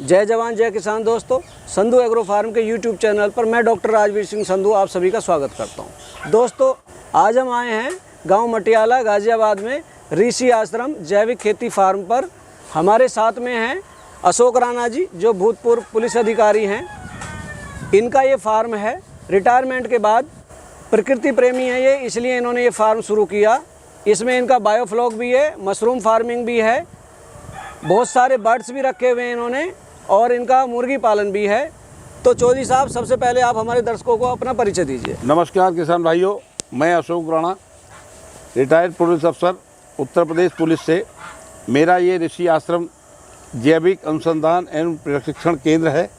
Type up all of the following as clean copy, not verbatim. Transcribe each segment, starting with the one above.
जय जवान जय किसान दोस्तों, संधू एग्रो फार्म के यूट्यूब चैनल पर मैं डॉक्टर राजवीर सिंह संधू आप सभी का स्वागत करता हूं। दोस्तों, आज हम आए हैं गांव मटियाला गाजियाबाद में ऋषि आश्रम जैविक खेती फार्म पर। हमारे साथ में हैं अशोक राणा जी, जो भूतपूर्व पुलिस अधिकारी हैं। इनका ये फार्म है, रिटायरमेंट के बाद प्रकृति प्रेमी है ये, इसलिए इन्होंने ये फार्म शुरू किया। इसमें इनका बायोफ्लॉक भी है, मशरूम फार्मिंग भी है, बहुत सारे बर्ड्स भी रखे हुए हैं इन्होंने, और इनका मुर्गी पालन भी है। तो चौधरी साहब, सबसे पहले आप हमारे दर्शकों को अपना परिचय दीजिए। नमस्कार किसान भाइयों, मैं अशोक राणा, रिटायर्ड पुलिस अफसर, उत्तर प्रदेश पुलिस से। मेरा ये ऋषि आश्रम जैविक अनुसंधान एवं प्रशिक्षण केंद्र है।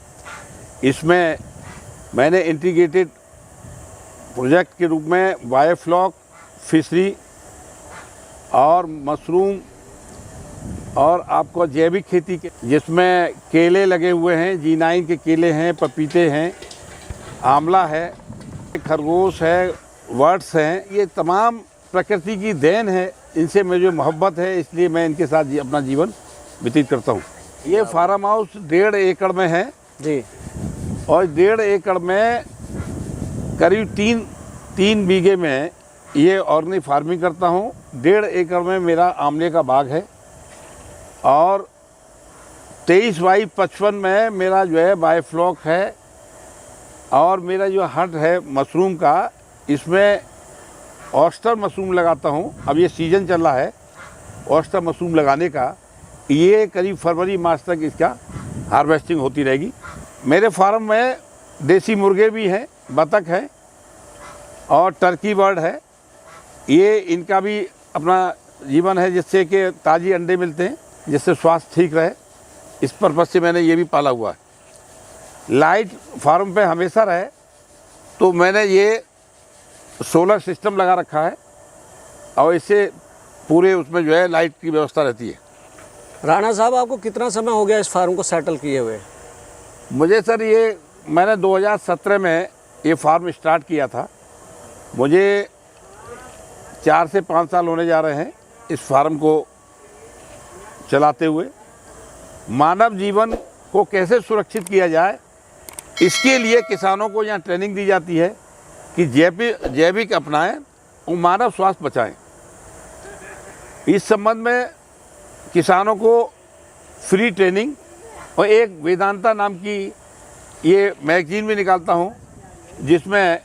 इसमें मैंने इंटीग्रेटेड प्रोजेक्ट के रूप में बायोफ्लॉक, फिशरी और मशरूम और आपको जैविक खेती के, जिसमें केले लगे हुए हैं, G9 के केले हैं, पपीते हैं, आंवला है, खरगोश है, वर्ड्स हैं। ये तमाम प्रकृति की देन है, इनसे मुझे मोहब्बत है, इसलिए मैं इनके साथ अपना जीवन व्यतीत करता हूँ। ये फार्म हाउस 1.5 एकड़ में है जी, और 1.5 एकड़ में करीब 3 बीघे में ये ऑर्गेनिक फार्मिंग करता हूँ। 1.5 एकड़ में मेरा आमले का बाग है और 23/55 में मेरा जो है बायोफ्लॉक है। और मेरा जो हट है मशरूम का, इसमें ऑयस्टर मशरूम लगाता हूँ। अब ये सीज़न चल रहा है ऑयस्टर मशरूम लगाने का। ये करीब फरवरी मार्च तक इसका हार्वेस्टिंग होती रहेगी। मेरे फार्म में देसी मुर्गे भी हैं, बतख है और टर्की बर्ड है। ये इनका भी अपना जीवन है, जिससे कि ताज़ी अंडे मिलते हैं, जिससे स्वास्थ्य ठीक रहे। इस पर्पज़ से मैंने ये भी पाला हुआ है। लाइट फार्म पे हमेशा रहे, तो मैंने ये सोलर सिस्टम लगा रखा है और इससे पूरे उसमें जो है लाइट की व्यवस्था रहती है। राणा साहब, आपको कितना समय हो गया इस फार्म को सेटल किए हुए? मुझे सर, ये मैंने 2017 में ये फार्म स्टार्ट किया था। मुझे 4 से 5 साल होने जा रहे हैं इस फार्म को चलाते हुए। मानव जीवन को कैसे सुरक्षित किया जाए, इसके लिए किसानों को यहाँ ट्रेनिंग दी जाती है कि जैविक अपनाएं और मानव स्वास्थ्य बचाएं। इस संबंध में किसानों को फ्री ट्रेनिंग और एक वेदांता नाम की ये मैगजीन भी निकालता हूँ, जिसमें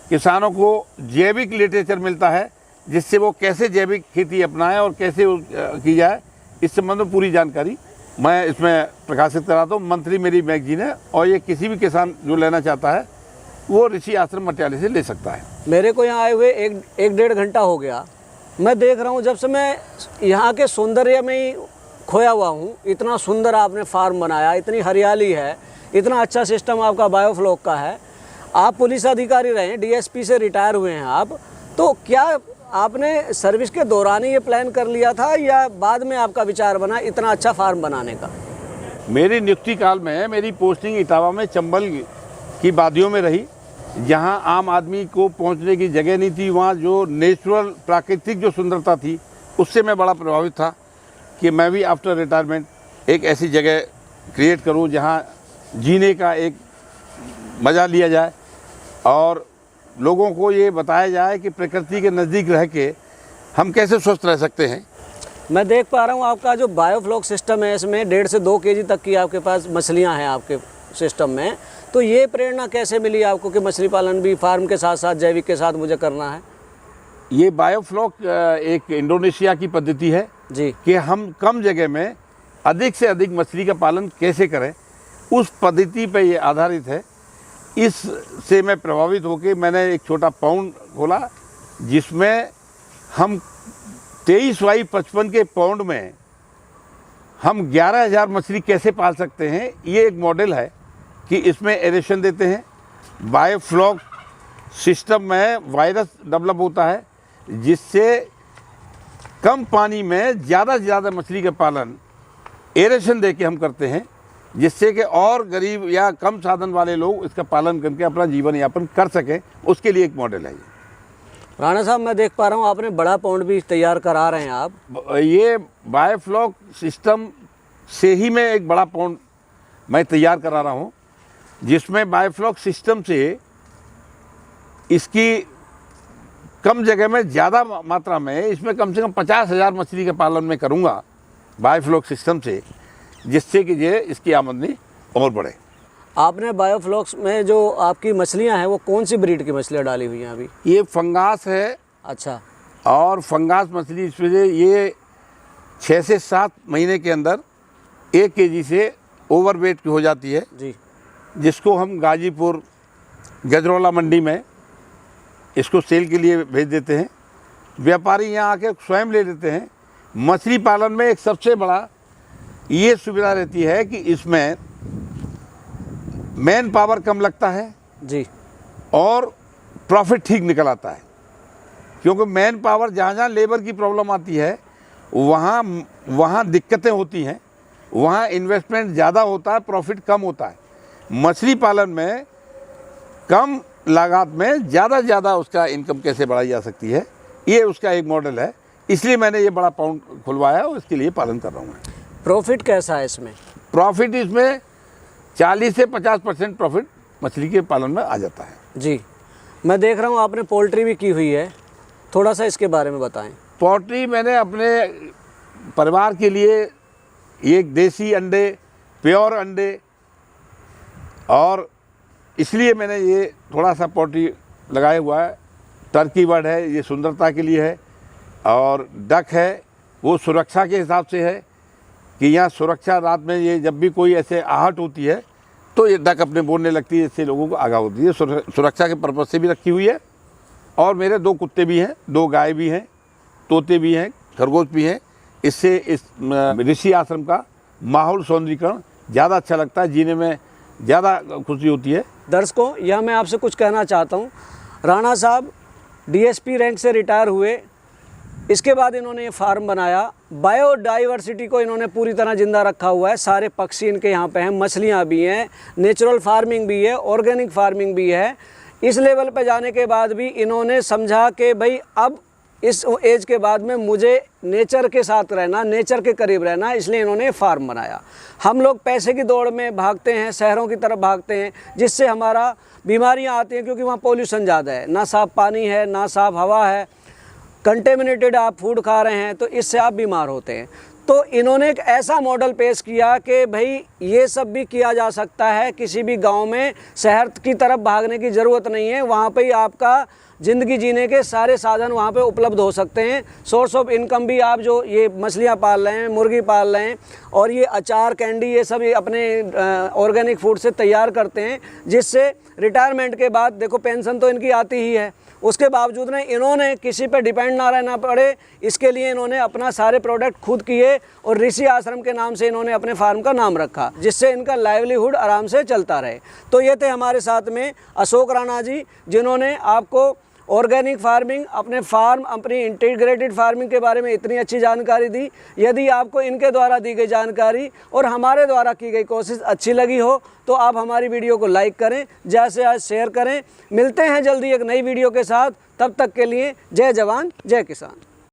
किसानों को जैविक लिटरेचर मिलता है, जिससे वो कैसे जैविक खेती अपनाएं और कैसे की जाए, इस संबंध में पूरी जानकारी मैं इसमें प्रकाशित कराता हूँ। मंथली मेरी मैगजीन है और ये किसी भी किसान जो लेना चाहता है वो ऋषि आश्रम मटियाले से ले सकता है। मेरे को यहाँ आए हुए एक 1.5 घंटा हो गया। मैं देख रहा हूँ, जब से मैं यहाँ के सौंदर्य में ही खोया हुआ हूँ। इतना सुंदर आपने फार्म बनाया, इतनी हरियाली है, इतना अच्छा सिस्टम आपका बायोफ्लॉक का है। आप पुलिस अधिकारी रहे हैं, DSP से रिटायर हुए हैं आप, तो क्या आपने सर्विस के दौरान ही ये प्लान कर लिया था या बाद में आपका विचार बना इतना अच्छा फार्म बनाने का? मेरी नियुक्ति काल में मेरी पोस्टिंग इटावा में चंबल की वादियों में रही, जहां आम आदमी को पहुंचने की जगह नहीं थी। वहां जो नेचुरल प्राकृतिक जो सुंदरता थी, उससे मैं बड़ा प्रभावित था कि मैं भी आफ्टर रिटायरमेंट एक ऐसी जगह क्रिएट करूं जहां जीने का एक मज़ा लिया जाए और लोगों को ये बताया जाए कि प्रकृति के नज़दीक रह के हम कैसे स्वस्थ रह सकते हैं। मैं देख पा रहा हूँ आपका जो बायोफ्लॉक सिस्टम है, इसमें 1.5 से 2 kg तक की आपके पास मछलियाँ हैं आपके सिस्टम में। तो ये प्रेरणा कैसे मिली आपको कि मछली पालन भी फार्म के साथ साथ जैविक के साथ मुझे करना है? ये बायोफ्लॉक एक इंडोनेशिया की पद्धति है जी, कि हम कम जगह में अधिक से अधिक मछली का पालन कैसे करें, उस पद्धति पे ये आधारित है। इससे मैं प्रभावित होकर मैंने एक छोटा पॉन्ड खोला, जिसमें हम 23/55 के पॉन्ड में हम 11,000 मछली कैसे पाल सकते हैं। ये एक मॉडल है कि इसमें एरेशन देते हैं। बायोफ्लॉक सिस्टम में वायरस डेवलप होता है, जिससे कम पानी में ज़्यादा से ज़्यादा मछली का पालन एरेशन दे के हम करते हैं, जिससे कि और गरीब या कम साधन वाले लोग इसका पालन करके अपना जीवन यापन कर सकें। उसके लिए एक मॉडल है ये। राणा साहब, मैं देख पा रहा हूँ आपने बड़ा पॉन्ड भी तैयार करा रहे हैं आप। ये बायोफ्लॉक सिस्टम से ही मैं एक बड़ा पॉन्ड मैं तैयार करा रहा हूँ, जिसमें बायोफ्लॉक सिस्टम से इसकी कम जगह में ज़्यादा मात्रा में, इसमें कम से कम 50,000 मछली के पालन में करूँगा बायोफ्लॉक सिस्टम से, जिससे कि ये इसकी आमदनी और बढ़े। आपने बायोफ्लॉक्स में जो आपकी मछलियां हैं वो कौन सी ब्रीड की मछलियां डाली हुई हैं अभी? ये फंगास है। अच्छा। और फंगास मछली इस वजह ये 6 से 7 महीने के अंदर 1 kg से ओवरवेट की हो जाती है जी, जिसको हम गाजीपुर गजरौला मंडी में इसको सेल के लिए भेज देते हैं। व्यापारी यहाँ आके स्वयं ले लेते हैं। मछली पालन में एक सबसे बड़ा ये सुविधा रहती है कि इसमें मैन पावर कम लगता है जी, और प्रॉफिट ठीक निकल आता है। क्योंकि मैन पावर जहाँ जहाँ लेबर की प्रॉब्लम आती है वहाँ दिक्कतें होती हैं, वहाँ इन्वेस्टमेंट ज़्यादा होता है, प्रॉफिट कम होता है। मछली पालन में कम लागत में ज़्यादा से ज़्यादा उसका इनकम कैसे बढ़ाई जा सकती है, ये उसका एक मॉडल है। इसलिए मैंने ये बड़ा पाउंड खुलवाया और इसके लिए पालन कर रहा हूँ मैं। प्रॉफिट कैसा है इसमें? प्रॉफिट इसमें 40 से 50% प्रॉफिट मछली के पालन में आ जाता है। जी, मैं देख रहा हूँ आपने पोल्ट्री भी की हुई है, थोड़ा सा इसके बारे में बताएं। पोल्ट्री मैंने अपने परिवार के लिए एक देसी अंडे, प्योर अंडे, और इसलिए मैंने ये थोड़ा सा पोल्ट्री लगाया हुआ है। टर्की बर्ड है, ये सुंदरता के लिए है, और डक है वो सुरक्षा के हिसाब से है कि यहाँ सुरक्षा, रात में ये जब भी कोई ऐसे आहट होती है तो ये डक अपने बोलने लगती है, इससे लोगों को आगाह होती है। सुरक्षा के पर्पज़ से भी रखी हुई है। और मेरे 2 कुत्ते भी हैं, 2 गाय भी हैं, तोते भी हैं, खरगोश भी हैं। इससे इस ऋषि आश्रम का माहौल सौंदर्यीकरण ज़्यादा अच्छा लगता है, जीने में ज़्यादा खुशी होती है। दर्शकों, यह मैं आपसे कुछ कहना चाहता हूँ। राणा साहब DSP रैंक से रिटायर हुए, इसके बाद इन्होंने ये फार्म बनाया। बायोडाइवर्सिटी को इन्होंने पूरी तरह ज़िंदा रखा हुआ है। सारे पक्षी इनके यहाँ पे हैं, मछलियाँ भी हैं, नेचुरल फार्मिंग भी है, ऑर्गेनिक फार्मिंग भी है। इस लेवल पे जाने के बाद भी इन्होंने समझा कि भाई अब इस एज के बाद में मुझे नेचर के साथ रहना, नेचर के करीब रहना, इसलिए इन्होंने फार्म बनाया। हम लोग पैसे की दौड़ में भागते हैं, शहरों की तरफ भागते हैं, जिससे हमारा बीमारियां आती हैं, क्योंकि वहाँ पोल्यूशन ज़्यादा है, ना साफ़ पानी है, ना साफ़ हवा है, कंटेमिनेटेड आप फूड खा रहे हैं, तो इससे आप बीमार होते हैं। तो इन्होंने एक ऐसा मॉडल पेश किया कि भाई ये सब भी किया जा सकता है। किसी भी गांव में शहर की तरफ भागने की ज़रूरत नहीं है, वहाँ पे ही आपका ज़िंदगी जीने के सारे साधन वहाँ पे उपलब्ध हो सकते हैं। सोर्स ऑफ इनकम भी आप जो ये मछलियाँ पाल रहे हैं, मुर्गी पाल रहे हैं, और ये अचार, कैंडी, ये सब अपने ऑर्गेनिक फूड से तैयार करते हैं, जिससे रिटायरमेंट के बाद देखो पेंशन तो इनकी आती ही है, उसके बावजूद में इन्होंने किसी पे डिपेंड ना रहना पड़े, इसके लिए इन्होंने अपना सारे प्रोडक्ट खुद किए और ऋषि आश्रम के नाम से इन्होंने अपने फार्म का नाम रखा, जिससे इनका लाइवलीहुड आराम से चलता रहे। तो ये थे हमारे साथ में अशोक राणा जी, जिन्होंने आपको ऑर्गेनिक फार्मिंग, अपने फार्म, अपनी इंटीग्रेटेड फार्मिंग के बारे में इतनी अच्छी जानकारी दी। यदि आपको इनके द्वारा दी गई जानकारी और हमारे द्वारा की गई कोशिश अच्छी लगी हो तो आप हमारी वीडियो को लाइक करें, ज़्यादा से ज़्यादा शेयर करें। मिलते हैं जल्दी एक नई वीडियो के साथ, तब तक के लिए जय जवान जय किसान।